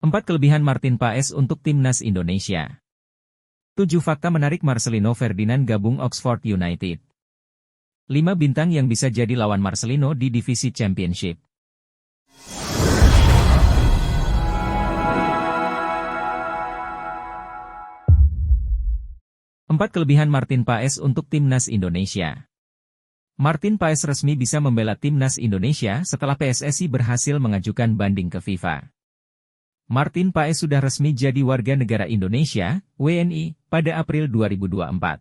4 kelebihan Martin Paes untuk Timnas Indonesia. 7 fakta menarik Marcelino Ferdinand gabung Oxford United. 5 bintang yang bisa jadi lawan Marcelino di divisi Championship. Empat kelebihan Martin Paes untuk Timnas Indonesia. Martin Paes resmi bisa membela Timnas Indonesia setelah PSSI berhasil mengajukan banding ke FIFA. Martin Paes sudah resmi jadi warga negara Indonesia, WNI, pada April 2024.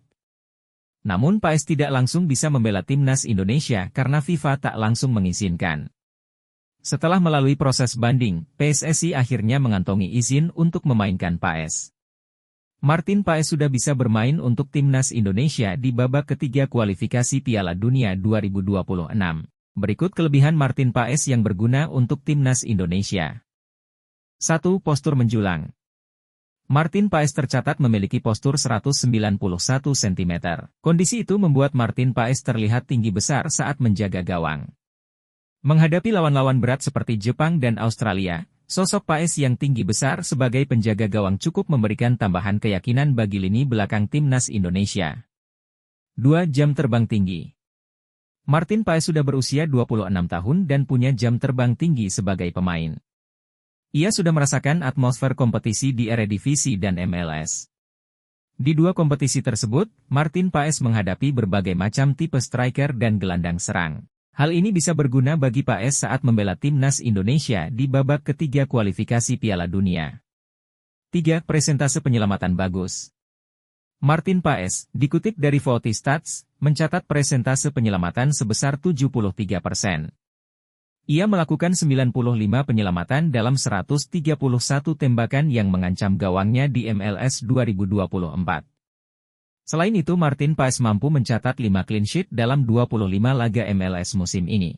Namun Paes tidak langsung bisa membela Timnas Indonesia karena FIFA tak langsung mengizinkan. Setelah melalui proses banding, PSSI akhirnya mengantongi izin untuk memainkan Paes. Martin Paes sudah bisa bermain untuk Timnas Indonesia di babak ketiga kualifikasi Piala Dunia 2026. Berikut kelebihan Martin Paes yang berguna untuk Timnas Indonesia. 1. Postur menjulang. Martin Paes tercatat memiliki postur 191 cm. Kondisi itu membuat Martin Paes terlihat tinggi besar saat menjaga gawang. Menghadapi lawan-lawan berat seperti Jepang dan Australia, sosok Paes yang tinggi besar sebagai penjaga gawang cukup memberikan tambahan keyakinan bagi lini belakang Timnas Indonesia. 2. Jam terbang tinggi. Martin Paes sudah berusia 26 tahun dan punya jam terbang tinggi sebagai pemain. Ia sudah merasakan atmosfer kompetisi di Eredivisie dan MLS. Di dua kompetisi tersebut, Martin Paes menghadapi berbagai macam tipe striker dan gelandang serang. Hal ini bisa berguna bagi Paes saat membela Timnas Indonesia di babak ketiga kualifikasi Piala Dunia. 3. Presentase penyelamatan bagus. Martin Paes, dikutip dari VOTI Stats, mencatat presentase penyelamatan sebesar 73%. Ia melakukan 95 penyelamatan dalam 131 tembakan yang mengancam gawangnya di MLS 2024. Selain itu Martin Paes mampu mencatat 5 clean sheet dalam 25 laga MLS musim ini.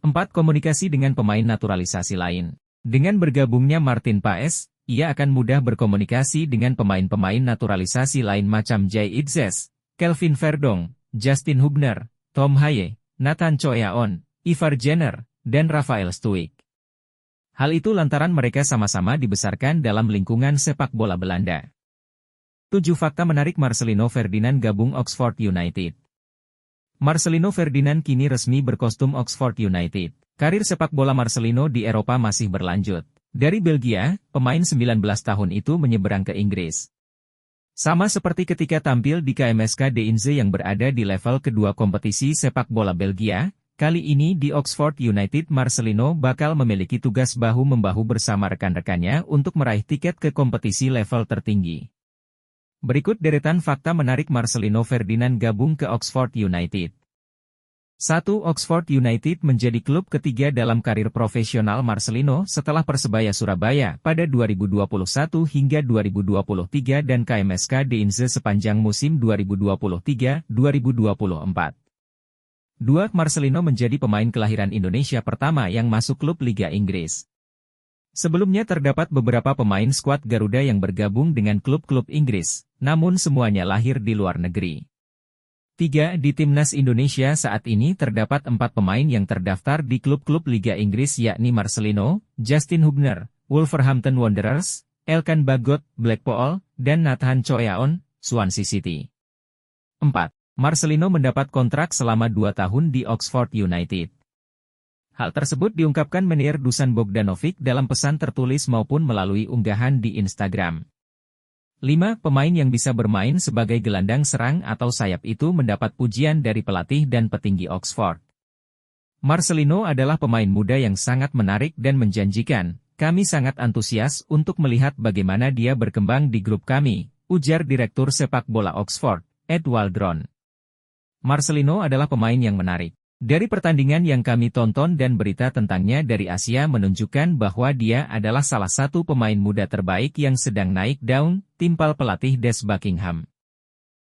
4. Komunikasi dengan pemain naturalisasi lain. Dengan bergabungnya Martin Paes, ia akan mudah berkomunikasi dengan pemain-pemain naturalisasi lain macam Jay Itzes, Kelvin Verdong, Justin Hubner, Tom Haye, Nathan Choyaon, Ivar Jenner, dan Rafael Stuik. Hal itu lantaran mereka sama-sama dibesarkan dalam lingkungan sepak bola Belanda. 7 fakta menarik Marcelino Ferdinand gabung Oxford United. Marcelino Ferdinand kini resmi berkostum Oxford United. Karir sepak bola Marcelino di Eropa masih berlanjut. Dari Belgia, pemain 19 tahun itu menyeberang ke Inggris. Sama seperti ketika tampil di KMSK Deinze yang berada di level kedua kompetisi sepak bola Belgia, kali ini di Oxford United Marcelino bakal memiliki tugas bahu-membahu bersama rekan-rekannya untuk meraih tiket ke kompetisi level tertinggi. Berikut deretan fakta menarik Marcelino Ferdinand gabung ke Oxford United. 1. Oxford United menjadi klub ketiga dalam karir profesional Marcelino setelah Persebaya Surabaya pada 2021 hingga 2023 dan KMSK Deinze sepanjang musim 2023-2024. 2. Marcelino menjadi pemain kelahiran Indonesia pertama yang masuk klub Liga Inggris. Sebelumnya terdapat beberapa pemain skuad Garuda yang bergabung dengan klub-klub Inggris, namun semuanya lahir di luar negeri. 3. Di Timnas Indonesia saat ini terdapat 4 pemain yang terdaftar di klub-klub Liga Inggris yakni Marcelino, Justin Hubner, Wolverhampton Wanderers, Elkan Bagot, Blackpool, dan Nathan Choyaon, Swansea City. 4. Marcelino mendapat kontrak selama 2 tahun di Oxford United. Hal tersebut diungkapkan Menir Dusan Bogdanovic dalam pesan tertulis maupun melalui unggahan di Instagram. 5. Pemain yang bisa bermain sebagai gelandang serang atau sayap itu mendapat pujian dari pelatih dan petinggi Oxford. Marcelino adalah pemain muda yang sangat menarik dan menjanjikan. Kami sangat antusias untuk melihat bagaimana dia berkembang di grup kami, ujar Direktur Sepak Bola Oxford, Ed Waldron. Marcelino adalah pemain yang menarik. Dari pertandingan yang kami tonton dan berita tentangnya dari Asia menunjukkan bahwa dia adalah salah satu pemain muda terbaik yang sedang naik daun, timpal pelatih Des Buckingham.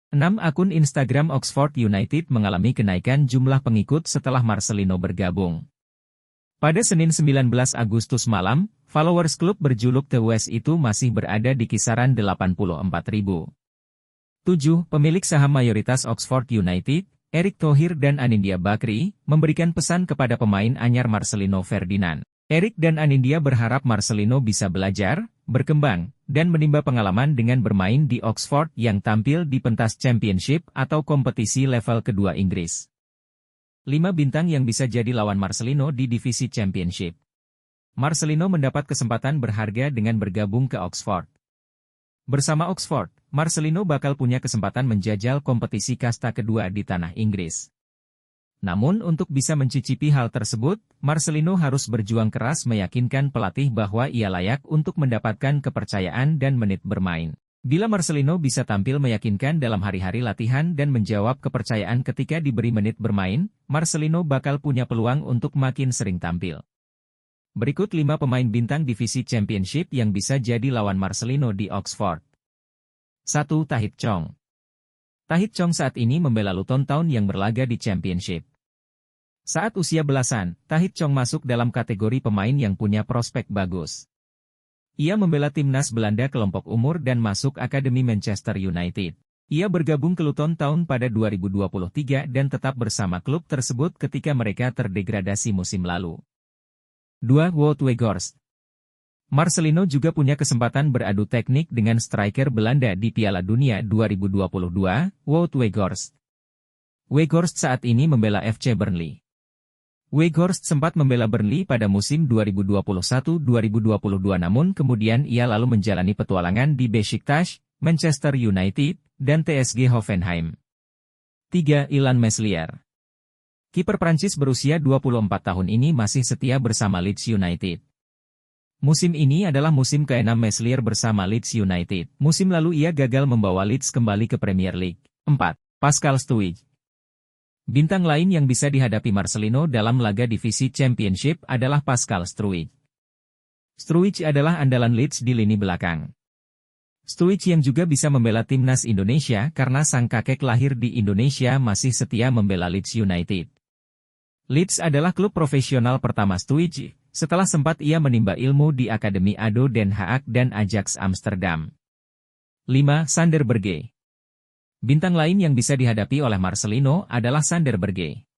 6. Akun Instagram Oxford United mengalami kenaikan jumlah pengikut setelah Marcelino bergabung. Pada Senin 19 Agustus malam, followers klub berjuluk The West itu masih berada di kisaran 84.000. 7. Pemilik saham mayoritas Oxford United, Erick Thohir dan Anindya Bakri, memberikan pesan kepada pemain anyar Marcelino Ferdinand. Erik dan Anindya berharap Marcelino bisa belajar, berkembang, dan menimba pengalaman dengan bermain di Oxford yang tampil di pentas Championship atau kompetisi level kedua Inggris. 5 bintang yang bisa jadi lawan Marcelino di divisi Championship. Marcelino mendapat kesempatan berharga dengan bergabung ke Oxford. Bersama Oxford, Marcelino bakal punya kesempatan menjajal kompetisi kasta kedua di tanah Inggris. Namun untuk bisa mencicipi hal tersebut, Marcelino harus berjuang keras meyakinkan pelatih bahwa ia layak untuk mendapatkan kepercayaan dan menit bermain. Bila Marcelino bisa tampil meyakinkan dalam hari-hari latihan dan menjawab kepercayaan ketika diberi menit bermain, Marcelino bakal punya peluang untuk makin sering tampil. Berikut 5 pemain bintang divisi Championship yang bisa jadi lawan Marcelino di Oxford. 1. Tahith Chong. Tahith Chong saat ini membela Luton Town yang berlaga di Championship. Saat usia belasan, Tahith Chong masuk dalam kategori pemain yang punya prospek bagus. Ia membela timnas Belanda kelompok umur dan masuk Akademi Manchester United. Ia bergabung ke Luton Town pada 2023 dan tetap bersama klub tersebut ketika mereka terdegradasi musim lalu. 2. Wout Weghorst. Marcelino juga punya kesempatan beradu teknik dengan striker Belanda di Piala Dunia 2022, Wout Weghorst. Weghorst saat ini membela FC Burnley. Weghorst sempat membela Burnley pada musim 2021-2022 namun kemudian ia lalu menjalani petualangan di Besiktas, Manchester United, dan TSG Hoffenheim. 3. Ilan Meslier. Kiper Prancis berusia 24 tahun ini masih setia bersama Leeds United. Musim ini adalah musim ke-6 Meslier bersama Leeds United. Musim lalu ia gagal membawa Leeds kembali ke Premier League. 4. Pascal Struijk. Bintang lain yang bisa dihadapi Marcelino dalam laga divisi Championship adalah Pascal Struijk. Struijk adalah andalan Leeds di lini belakang. Struijk yang juga bisa membela timnas Indonesia karena sang kakek lahir di Indonesia masih setia membela Leeds United. Leeds adalah klub profesional pertama Struijk, setelah sempat ia menimba ilmu di Akademi ADO Den Haag dan Ajax Amsterdam. 5. Sander Berge. Bintang lain yang bisa dihadapi oleh Marcelino adalah Sander Berge.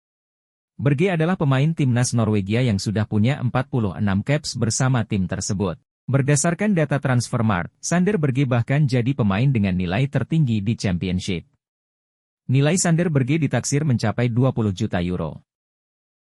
Berge adalah pemain timnas Norwegia yang sudah punya 46 caps bersama tim tersebut. Berdasarkan data Transfermarkt, Sander Berge bahkan jadi pemain dengan nilai tertinggi di Championship. Nilai Sander Berge ditaksir mencapai 20 juta euro.